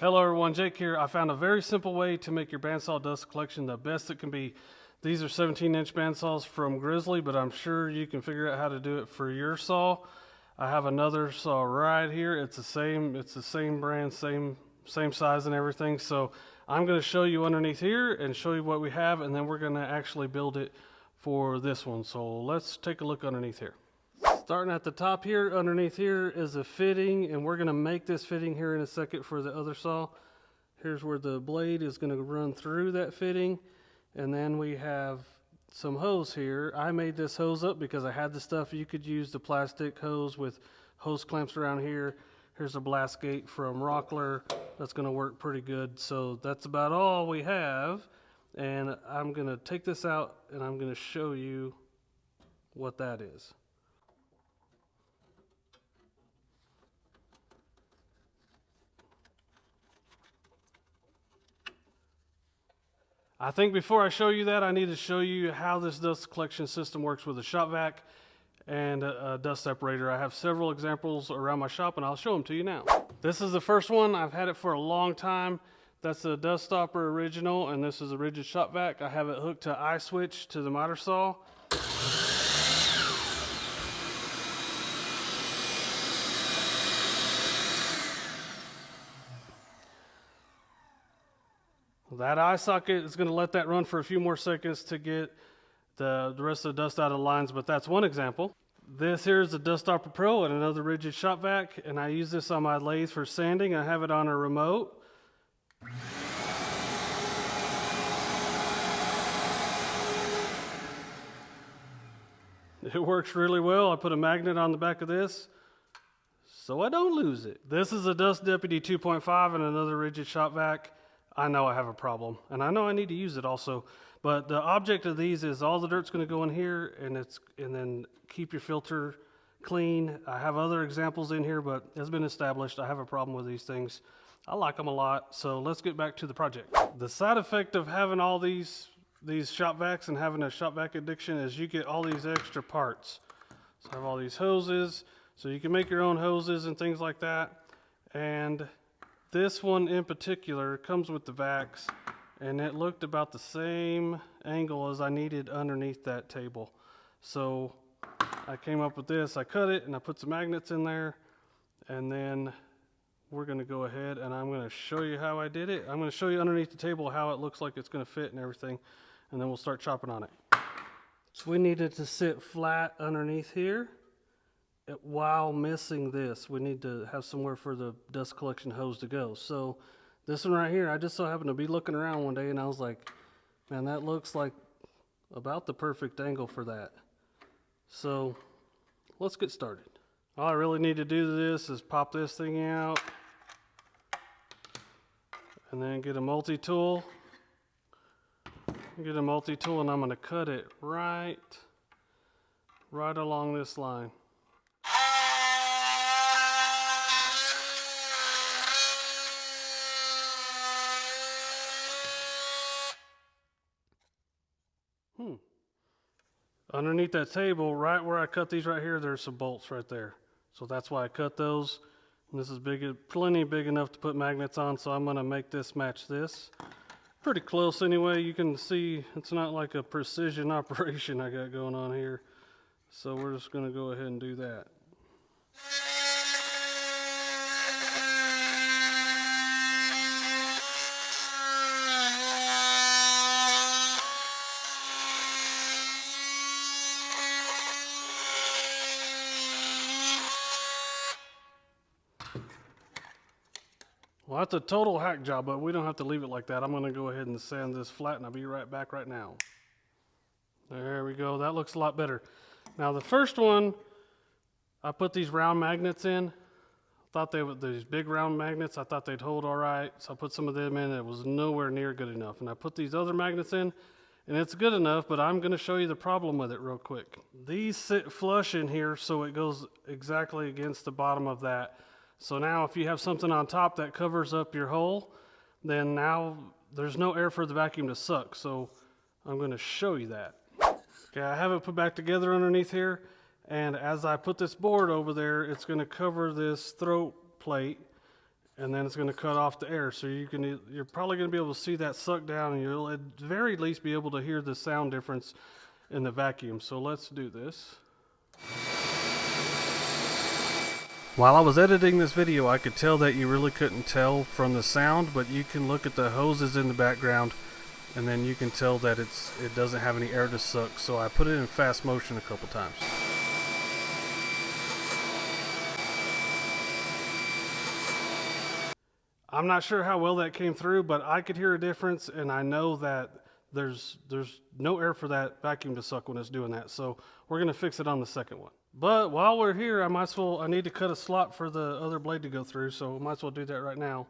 Hello everyone, Jake here. I found a very simple way to make your bandsaw dust collection the best it can be. These are 17-inch bandsaws from Grizzly, but I'm sure you can figure out how to do it for your saw. I have another saw right here. It's the same brand, same size and everything. So I'm going to show you underneath here and show you what we have, and then we're going to actually build it for this one. So let's take a look underneath here. Starting at the top here, underneath here is a fitting, and we're going to make this fitting here in a second for the other saw. Here's where the blade is going to run through that fitting, and then we have some hose here. I made this hose up because I had the stuff. You could use the plastic hose with hose clamps around here. Here's a blast gate from Rockler. That's going to work pretty good. So that's about all we have, and I'm going to take this out and I'm going to show you what that is. I think before I show you that, I need to show you how this dust collection system works with a shop vac and a dust separator. I have several examples around my shop, and I'll show them to you now. This is the first one. I've had it for a long time. That's a Dust Stopper Original, and this is a rigid shop vac. I have it hooked to I-switch to the miter saw. That eye socket is going to let that run for a few more seconds to get the rest of the dust out of the lines, but that's one example. This here is the Dust Stopper Pro and another rigid shop vac, and I use this on my lathe for sanding. I have it on a remote. It works really well. I put a magnet on the back of this so I don't lose it. This is a Dust Deputy 2.5 and another rigid shop vac. I know I have a problem, and I know I need to use it also, but the object of these is all the dirt's going to go in here, and then keep your filter clean. I have other examples in here, but it's been established I have a problem with these things. I like them a lot, so let's get back to the project. The side effect of having all these shop vacs and having a shop vac addiction is you get all these extra parts. So I have all these hoses, so you can make your own hoses and things like that, and this one in particular comes with the vacs, and it looked about the same angle as I needed underneath that table. So I came up with this. I cut it and I put some magnets in there, and then we're going to go ahead and I'm going to show you how I did it. I'm going to show you underneath the table how it looks like it's going to fit and everything, and then we'll start chopping on it. So we needed to sit flat underneath here. While missing this, we need to have somewhere for the dust collection hose to go. So this one right here, I just so happened to be looking around one day and I was like, man, that looks like about the perfect angle for that. So let's get started. All I really need to do to this is pop this thing out and then get a multi-tool. Get a multi-tool, and I'm going to cut it right along this line. Underneath that table, right where I cut these right here, there's some bolts right there. So that's why I cut those. And this is plenty big enough to put magnets on, so I'm going to make this match this. Pretty close anyway. You can see it's not like a precision operation I got going on here. So we're just going to go ahead and do that. Well, that's a total hack job, but we don't have to leave it like that. I'm going to go ahead and sand this flat, and I'll be right back right now. There we go. That looks a lot better. Now, the first one, I put these round magnets in. Thought they were these big round magnets. I thought they'd hold all right, so I put some of them in. It was nowhere near good enough. And I put these other magnets in, and it's good enough, but I'm going to show you the problem with it real quick. These sit flush in here, so it goes exactly against the bottom of that. So now if you have something on top that covers up your hole, then now there's no air for the vacuum to suck. So I'm going to show you that. Okay, I have it put back together underneath here, and as I put this board over there, it's going to cover this throat plate, and then it's going to cut off the air. So you're probably going to be able to see that suck down, and you'll at the very least be able to hear the sound difference in the vacuum. So let's do this. While I was editing this video, I could tell that you really couldn't tell from the sound, but you can look at the hoses in the background, and then you can tell that it doesn't have any air to suck. So I put it in fast motion a couple times. I'm not sure how well that came through, but I could hear a difference, and I know that there's no air for that vacuum to suck when it's doing that. So we're going to fix it on the second one. But while we're here, I need to cut a slot for the other blade to go through, so might as well do that right now.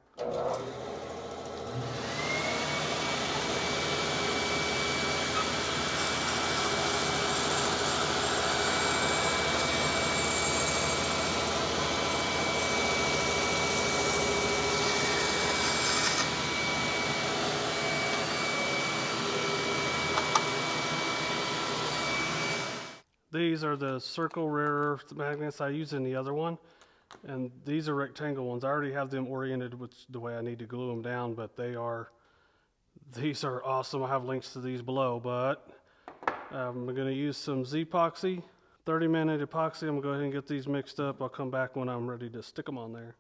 These are the circle rare earth magnets I use in the other one, and these are rectangle ones. I already have them oriented with the way I need to glue them down, but these are awesome. I have links to these below, but I'm going to use some Z-epoxy, 30-minute epoxy. I'm going to go ahead and get these mixed up. I'll come back when I'm ready to stick them on there.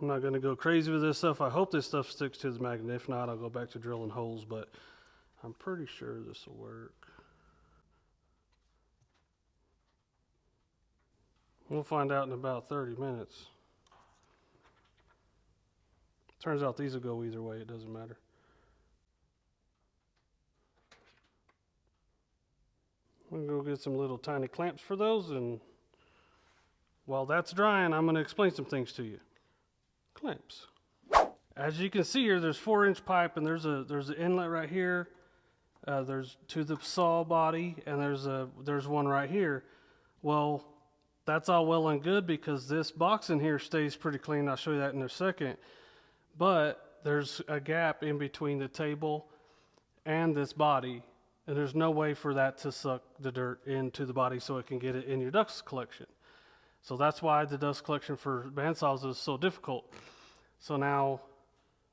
I'm not going to go crazy with this stuff. I hope this stuff sticks to the magnet. If not, I'll go back to drilling holes, but I'm pretty sure this will work. We'll find out in about 30 minutes. Turns out these will go either way, it doesn't matter. I'm gonna go get some little tiny clamps for those, and while that's drying, I'm gonna explain some things to you. Clamps. As you can see here, there's 4-inch pipe, and there's an inlet right here. There's to the saw body, and there's one right here. Well, that's all well and good because this box in here stays pretty clean. I'll show you that in a second. But there's a gap in between the table and this body, and there's no way for that to suck the dirt into the body so it can get it in your dust collection. So that's why the dust collection for bandsaws is so difficult. So now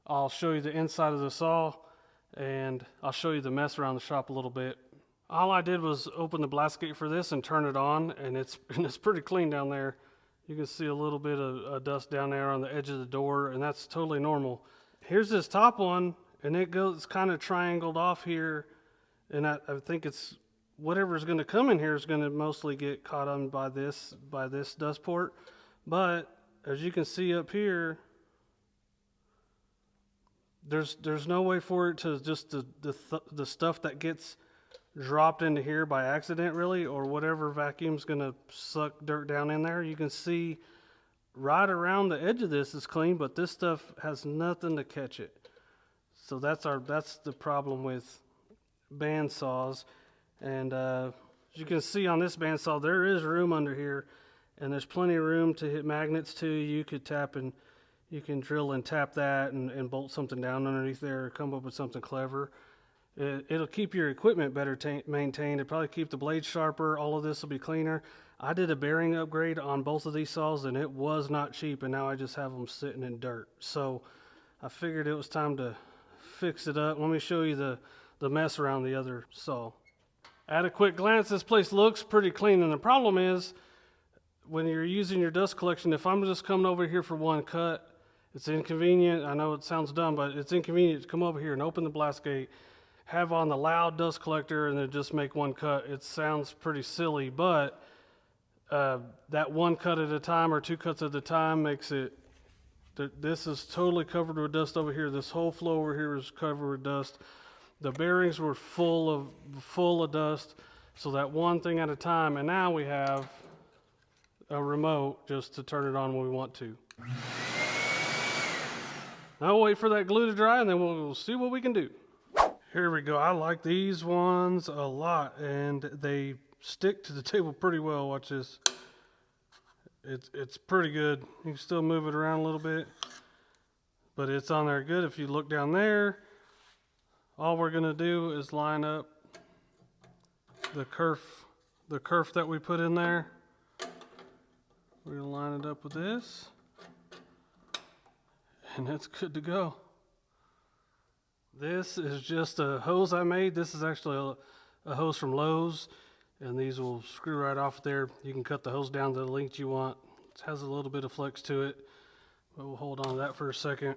I'll show you the inside of the saw, and I'll show you the mess around the shop a little bit. All I did was open the blast gate for this and turn it on, and it's pretty clean down there. You can see a little bit of dust down there on the edge of the door, and that's totally normal. Here's this top one, and it's kind of triangled off here, and I think it's whatever's going to come in here is going to mostly get caught on by this dust port. But as you can see up here, there's no way for it to just the stuff that gets dropped into here by accident, really, or whatever vacuum's going to suck dirt down in there. You can see right around the edge of this is clean, but this stuff has nothing to catch it. So that's the problem with bandsaws. And as you can see on this bandsaw, there is room under here, and there's plenty of room to hit magnets too. You could you can drill and tap that and bolt something down underneath there, or come up with something clever. It'll keep your equipment better maintained. It'll probably keep the blade sharper. All of this will be cleaner. I did a bearing upgrade on both of these saws, and it was not cheap, and now I just have them sitting in dirt. So I figured it was time to fix it up. Let me show you the mess around the other saw. At a quick glance, this place looks pretty clean, and the problem is when you're using your dust collection, if I'm just coming over here for one cut, it's inconvenient. I know it sounds dumb, but it's inconvenient to come over here and open the blast gate, have on the loud dust collector, and then just make one cut. It sounds pretty silly, but that one cut at a time or two cuts at a time makes it, this is totally covered with dust over here. This whole floor over here is covered with dust. The bearings were full of dust, so that one thing at a time, and now we have a remote just to turn it on when we want to. Now we'll wait for that glue to dry, and then we'll see what we can do. Here we go. I like these ones a lot, and they stick to the table pretty well. Watch this. It's pretty good. You can still move it around a little bit, but it's on there good. If you look down there, all we're going to do is line up the kerf that we put in there. We're going to line it up with this. and it's good to go. This is just a hose I made. This is actually a hose from Lowe's, and these will screw right off there. You can cut the hose down to the length you want. It has a little bit of flex to it, but we'll hold on to that for a second.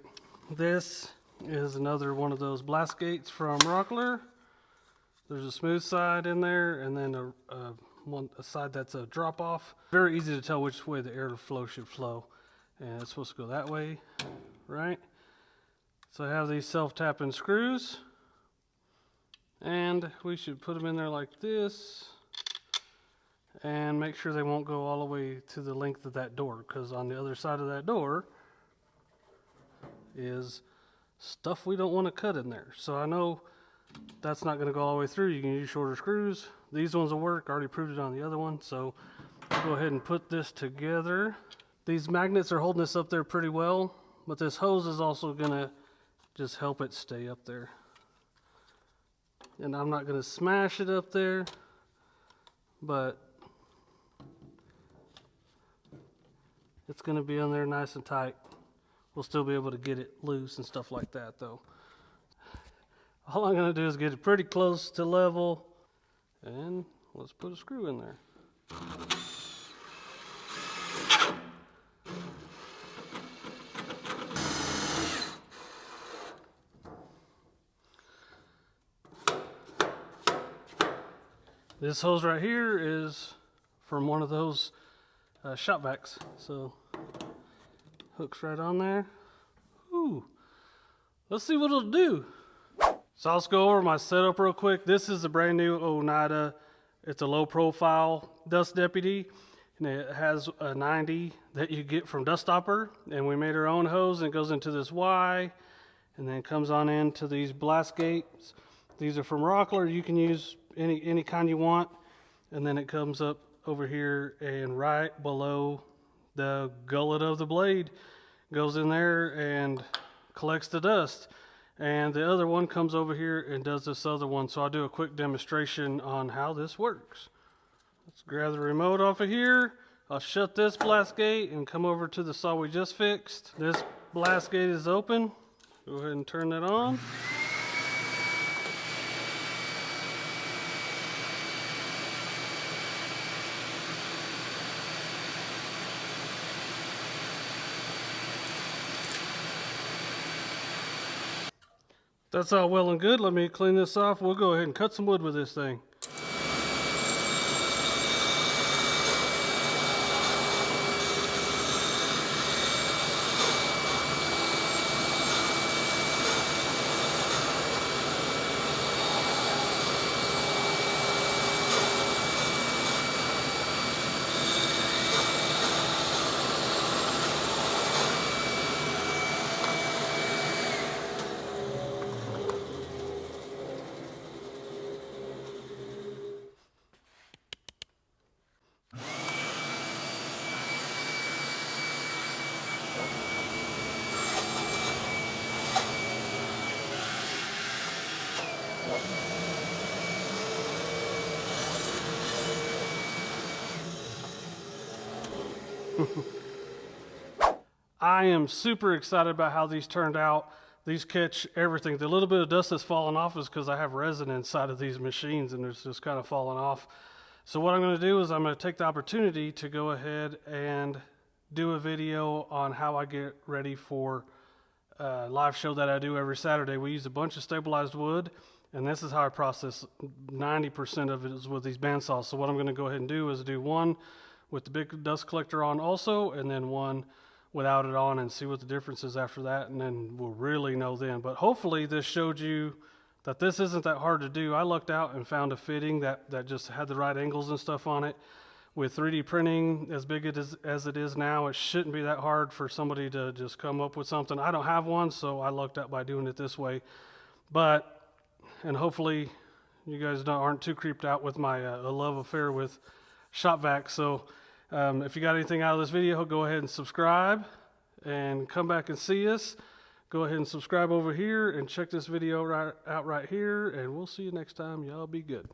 This is another one of those blast gates from Rockler. There's a smooth side in there, and then a side that's a drop off. Very easy to tell which way the airflow should flow, and it's supposed to go that way, right? So I have these self-tapping screws, and we should put them in there like this and make sure they won't go all the way to the length of that door, because on the other side of that door is stuff we don't want to cut in there. So I know that's not going to go all the way through. You can use shorter screws. These ones will work. I already proved it on the other one. So I'll go ahead and put this together. These magnets are holding this up there pretty well, but this hose is also going to just help it stay up there. And I'm not going to smash it up there, but it's going to be on there nice and tight. We'll still be able to get it loose and stuff like that though. All I'm going to do is get it pretty close to level, and let's put a screw in there. This hose right here is from one of those shop vacs, so hooks right on there. Ooh, let's see what it'll do. So let's go over my setup real quick. This is a brand new Oneida. It's a low profile dust deputy, and it has a 90 that you get from Dust Stopper, and we made our own hose, and it goes into this Y, and then comes on into these blast gates. These are from Rockler. You can use any kind you want, and then it comes up over here, and right below the gullet of the blade goes in there and collects the dust. And the other one comes over here and does this other one. So I'll do a quick demonstration on how this works. Let's grab the remote off of here. I'll shut this blast gate and come over to the saw we just fixed. This blast gate is open. Go ahead and turn that on. That's all well and good. Let me clean this off. We'll go ahead and cut some wood with this thing. I am super excited about how these turned out. These catch everything. The little bit of dust that's falling off is because I have resin inside of these machines, and it's just kind of falling off. So what I'm going to do is I'm going to take the opportunity to go ahead and do a video on how I get ready for a live show that I do every Saturday. We use a bunch of stabilized wood, and this is how I process. 90% of it is with these bandsaws. So what I'm going to go ahead and do is do one with the big dust collector on also, and then one without it on, and see what the difference is after that, and then we'll really know then. But hopefully this showed you that this isn't that hard to do. I lucked out and found a fitting that just had the right angles and stuff on it. With 3D printing as big as it is now, it shouldn't be that hard for somebody to just come up with something. I don't have one, so I lucked out by doing it this way. And hopefully you guys aren't too creeped out with my love affair with shop vacs. So if you got anything out of this video, go ahead and subscribe and come back and see us. Go ahead and subscribe over here and check this video out right here, and we'll see you next time. Y'all be good.